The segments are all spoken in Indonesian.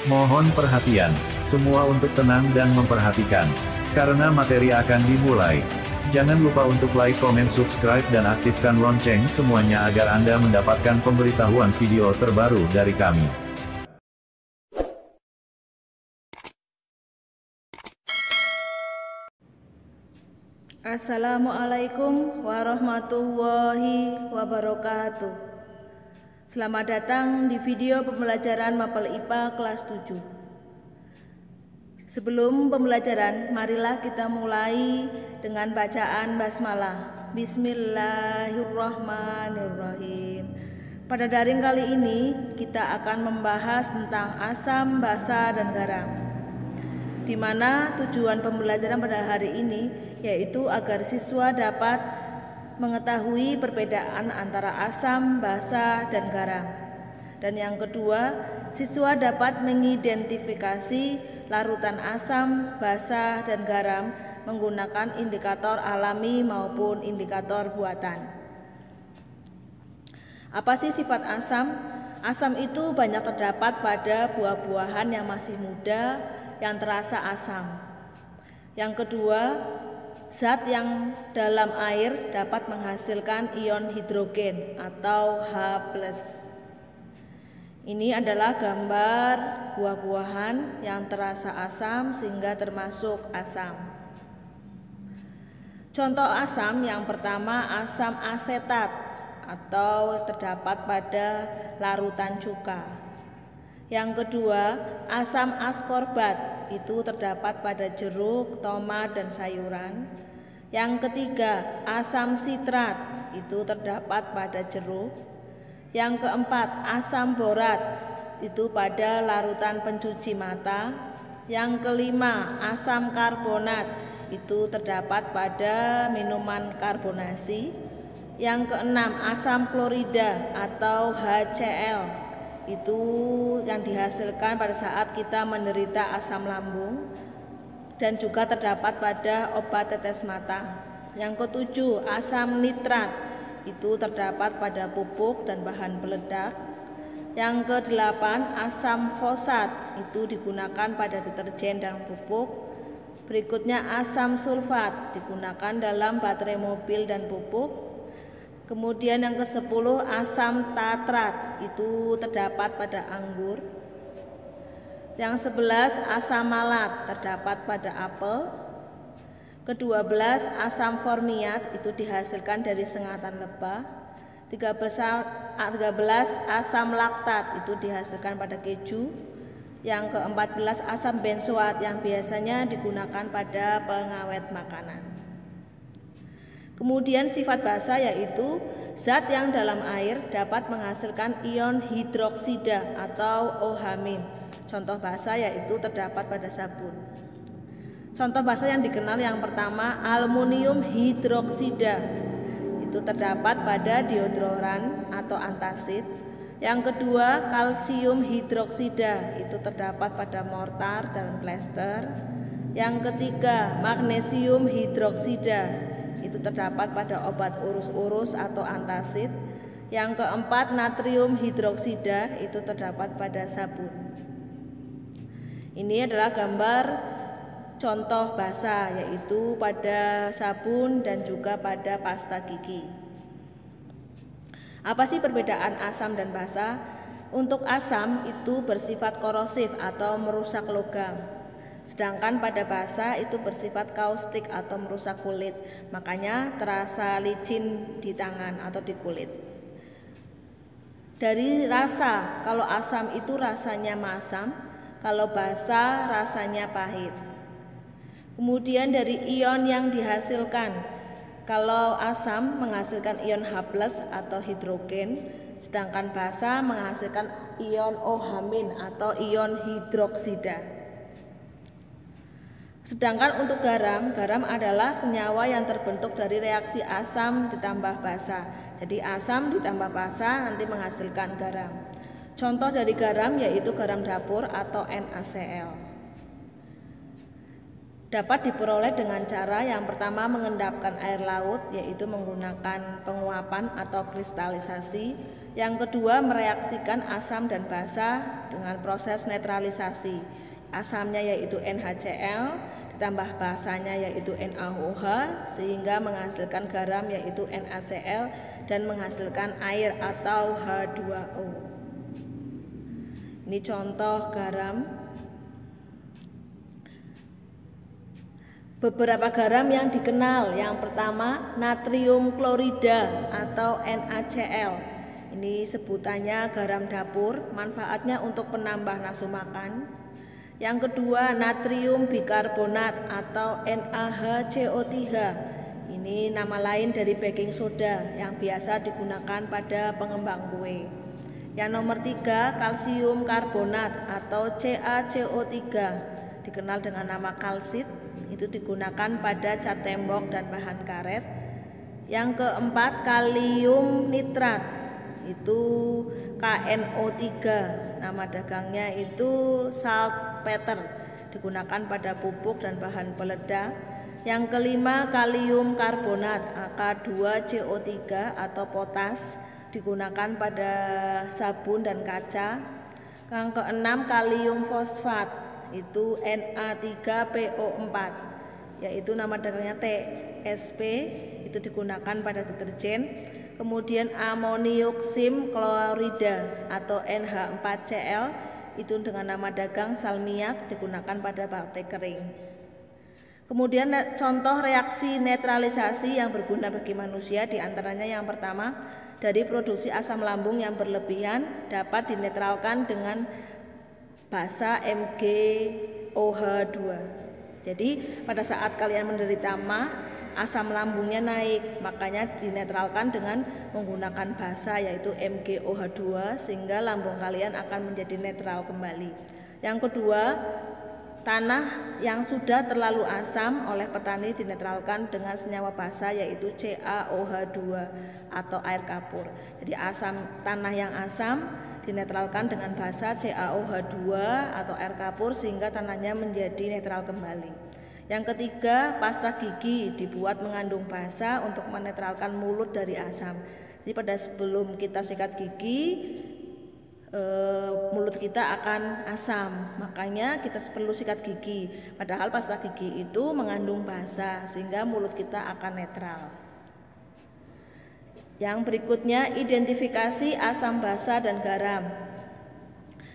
Mohon perhatian, semua untuk tenang dan memperhatikan. Karena materi akan dimulai. Jangan lupa untuk like, komen, subscribe, dan aktifkan lonceng semuanya agar Anda mendapatkan pemberitahuan video terbaru dari kami. Assalamualaikum warahmatullahi wabarakatuh. Selamat datang di video pembelajaran Mapel IPA kelas 7. Sebelum pembelajaran, marilah kita mulai dengan bacaan basmalah. Bismillahirrahmanirrahim. Pada daring kali ini, kita akan membahas tentang asam, basa, dan garam. Di mana tujuan pembelajaran pada hari ini yaitu agar siswa dapat mengetahui perbedaan antara asam, basa, dan garam. Dan yang kedua, siswa dapat mengidentifikasi larutan asam, basa, dan garam menggunakan indikator alami maupun indikator buatan. Apa sih sifat asam? Asam itu banyak terdapat pada buah-buahan yang masih muda yang terasa asam. Yang kedua, zat yang dalam air dapat menghasilkan ion hidrogen atau H+. Ini adalah gambar buah-buahan yang terasa asam sehingga termasuk asam. Contoh asam yang pertama asam asetat atau terdapat pada larutan cuka. Yang kedua, asam askorbat itu terdapat pada jeruk, tomat, dan sayuran. Yang ketiga, asam sitrat itu terdapat pada jeruk. Yang keempat, asam borat itu pada larutan pencuci mata. Yang kelima, asam karbonat itu terdapat pada minuman karbonasi. Yang keenam, asam klorida atau HCl itu yang dihasilkan pada saat kita menderita asam lambung dan juga terdapat pada obat tetes mata. Yang ketujuh, asam nitrat itu terdapat pada pupuk dan bahan peledak. Yang kedelapan, asam fosfat itu digunakan pada deterjen dan pupuk. Berikutnya asam sulfat digunakan dalam baterai mobil dan pupuk. Kemudian yang ke-10 asam tartrat itu terdapat pada anggur. Yang 11 asam malat terdapat pada apel. Ke-12 asam formiat itu dihasilkan dari sengatan lebah. 13 asam laktat itu dihasilkan pada keju. Yang ke-14 asam benzoat yang biasanya digunakan pada pengawet makanan. Kemudian sifat basa yaitu zat yang dalam air dapat menghasilkan ion hidroksida atau OH-. Contoh basa yaitu terdapat pada sabun. Contoh basa yang dikenal yang pertama aluminium hidroksida itu terdapat pada deodoran atau antacid. Yang kedua kalsium hidroksida itu terdapat pada mortar dan plester. Yang ketiga magnesium hidroksida itu terdapat pada obat urus-urus atau antacid. Yang keempat natrium hidroksida itu terdapat pada sabun. Ini adalah gambar contoh basa yaitu pada sabun dan juga pada pasta gigi. Apa sih perbedaan asam dan basa? Untuk asam itu bersifat korosif atau merusak logam. Sedangkan pada basa itu bersifat kaustik atau merusak kulit. Makanya terasa licin di tangan atau di kulit. Dari rasa, kalau asam itu rasanya masam, kalau basa rasanya pahit. Kemudian dari ion yang dihasilkan, kalau asam menghasilkan ion H+ atau hidrogen, sedangkan basa menghasilkan ion OH- atau ion hidroksida. Sedangkan untuk garam adalah senyawa yang terbentuk dari reaksi asam ditambah basa. Jadi asam ditambah basa nanti menghasilkan garam. Contoh dari garam yaitu garam dapur atau NaCl. dapat diperoleh dengan cara yang pertama mengendapkan air laut, yaitu menggunakan penguapan atau kristalisasi. Yang kedua mereaksikan asam dan basa dengan proses netralisasi. Asamnya yaitu NaCl ditambah basanya yaitu NaOH sehingga menghasilkan garam yaitu NaCl dan menghasilkan air atau H2O. Ini contoh garam. Beberapa garam yang dikenal, yang pertama natrium klorida atau NaCl. Ini sebutannya garam dapur, manfaatnya untuk penambah nafsu makan. Yang kedua natrium bikarbonat atau NaHCO3. Ini nama lain dari baking soda yang biasa digunakan pada pengembang kue. Yang nomor 3 kalsium karbonat atau CaCO3, dikenal dengan nama kalsit. Itu digunakan pada cat tembok dan bahan karet. Yang keempat kalium nitrat, itu KNO3, nama dagangnya itu saltpeter, digunakan pada pupuk dan bahan peledak. Yang kelima kalium karbonat K2CO3 atau potas, digunakan pada sabun dan kaca. Yang keenam kalium fosfat, itu Na3PO4, yaitu nama dagangnya TSP, itu digunakan pada deterjen. Kemudian amonioksim klorida atau NH4Cl, itu dengan nama dagang salmiak, digunakan pada batik kering. Kemudian contoh reaksi netralisasi yang berguna bagi manusia, diantaranya yang pertama dari produksi asam lambung yang berlebihan dapat dinetralkan dengan basa MgOH2. Jadi pada saat kalian menderita MAH, asam lambungnya naik, makanya dinetralkan dengan menggunakan basa yaitu MgOH2 sehingga lambung kalian akan menjadi netral kembali. Yang kedua, tanah yang sudah terlalu asam oleh petani dinetralkan dengan senyawa basa yaitu CaOH2 atau air kapur. Jadi tanah yang asam dinetralkan dengan basa CaOH2 atau air kapur sehingga tanahnya menjadi netral kembali. Yang ketiga, pasta gigi dibuat mengandung basa untuk menetralkan mulut dari asam. Jadi pada sebelum kita sikat gigi, mulut kita akan asam, makanya kita perlu sikat gigi. Padahal pasta gigi itu mengandung basa sehingga mulut kita akan netral. Yang berikutnya identifikasi asam basa dan garam.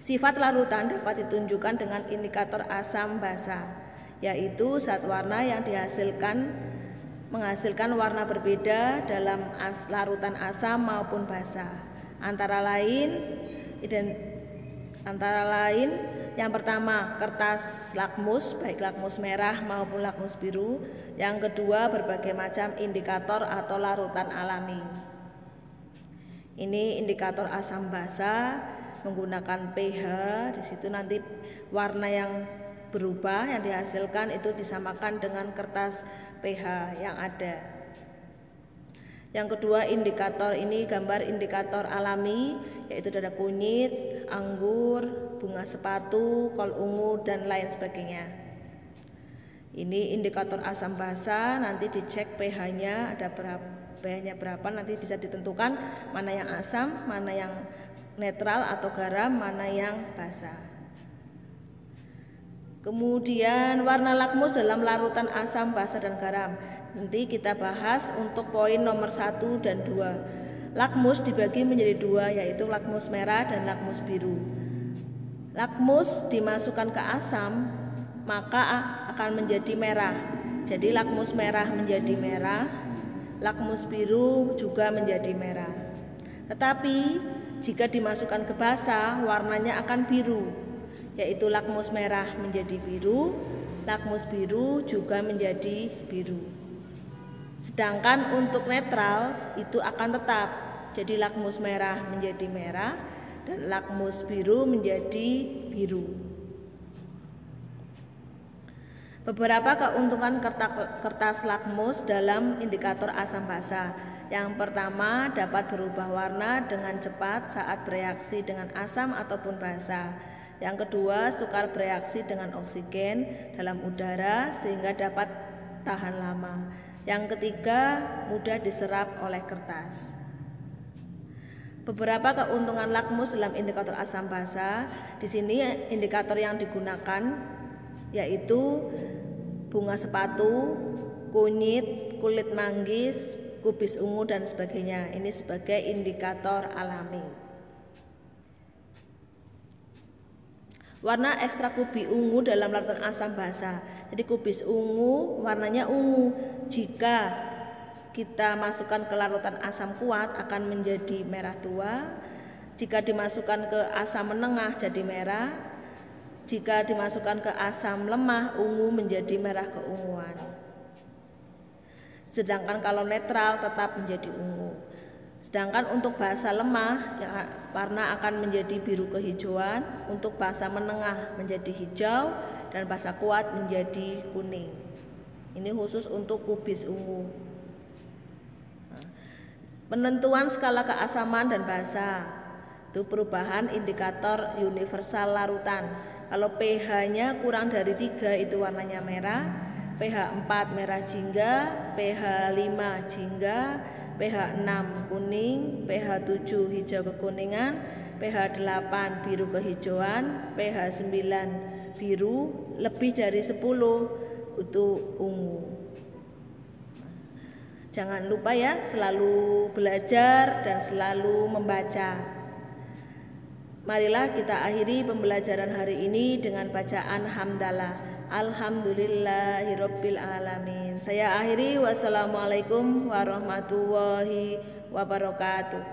Sifat larutan dapat ditunjukkan dengan indikator asam basa, yaitu zat warna yang menghasilkan warna berbeda dalam larutan asam maupun basa. Antara lain yang pertama kertas lakmus, baik lakmus merah maupun lakmus biru. Yang kedua berbagai macam indikator atau larutan alami. Ini indikator asam basa menggunakan pH. Di situ nanti warna yang berubah yang dihasilkan itu disamakan dengan kertas pH yang ada. Yang kedua indikator ini gambar indikator alami, yaitu dada kunyit, anggur, bunga sepatu, kol ungu dan lain sebagainya. Ini indikator asam basa, nanti dicek pH-nya ada pH-nya berapa, nanti bisa ditentukan mana yang asam, mana yang netral atau garam, mana yang basa. Kemudian warna lakmus dalam larutan asam, basa dan garam. Nanti kita bahas untuk poin nomor 1 dan 2. Lakmus dibagi menjadi 2, yaitu lakmus merah dan lakmus biru. Lakmus dimasukkan ke asam, maka akan menjadi merah. Jadi lakmus merah menjadi merah, lakmus biru juga menjadi merah. Tetapi jika dimasukkan ke basa, warnanya akan biru, yaitu lakmus merah menjadi biru, lakmus biru juga menjadi biru. Sedangkan untuk netral itu akan tetap, jadi lakmus merah menjadi merah dan lakmus biru menjadi biru. Beberapa keuntungan kertas lakmus dalam indikator asam basa. Yang pertama, dapat berubah warna dengan cepat saat bereaksi dengan asam ataupun basa. Yang kedua, sukar bereaksi dengan oksigen dalam udara sehingga dapat tahan lama. Yang ketiga, mudah diserap oleh kertas. Beberapa keuntungan lakmus dalam indikator asam basa. Di sini indikator yang digunakan yaitu bunga sepatu, kunyit, kulit manggis, kubis ungu dan sebagainya. Ini sebagai indikator alami. Warna ekstrak kubis ungu dalam larutan asam basa. Jadi kubis ungu warnanya ungu. Jika kita masukkan ke larutan asam kuat akan menjadi merah tua. Jika dimasukkan ke asam menengah jadi merah. Jika dimasukkan ke asam lemah, ungu menjadi merah keunguan. Sedangkan kalau netral tetap menjadi ungu. Sedangkan untuk basa lemah ya, warna akan menjadi biru kehijauan, untuk basa menengah menjadi hijau, dan basa kuat menjadi kuning. Ini khusus untuk kubis ungu. Penentuan skala keasaman dan basa. Itu perubahan indikator universal larutan. Kalau pH-nya kurang dari 3 itu warnanya merah, pH 4 merah jingga, pH 5 jingga, pH 6 kuning, pH 7 hijau kekuningan, pH 8 biru kehijauan, pH 9 biru, lebih dari 10 itu ungu. Jangan lupa ya, selalu belajar dan selalu membaca. Marilah kita akhiri pembelajaran hari ini dengan bacaan hamdalah. Alhamdulillahirabbil alamin. Saya akhiri, wassalamualaikum warahmatullahi wabarakatuh.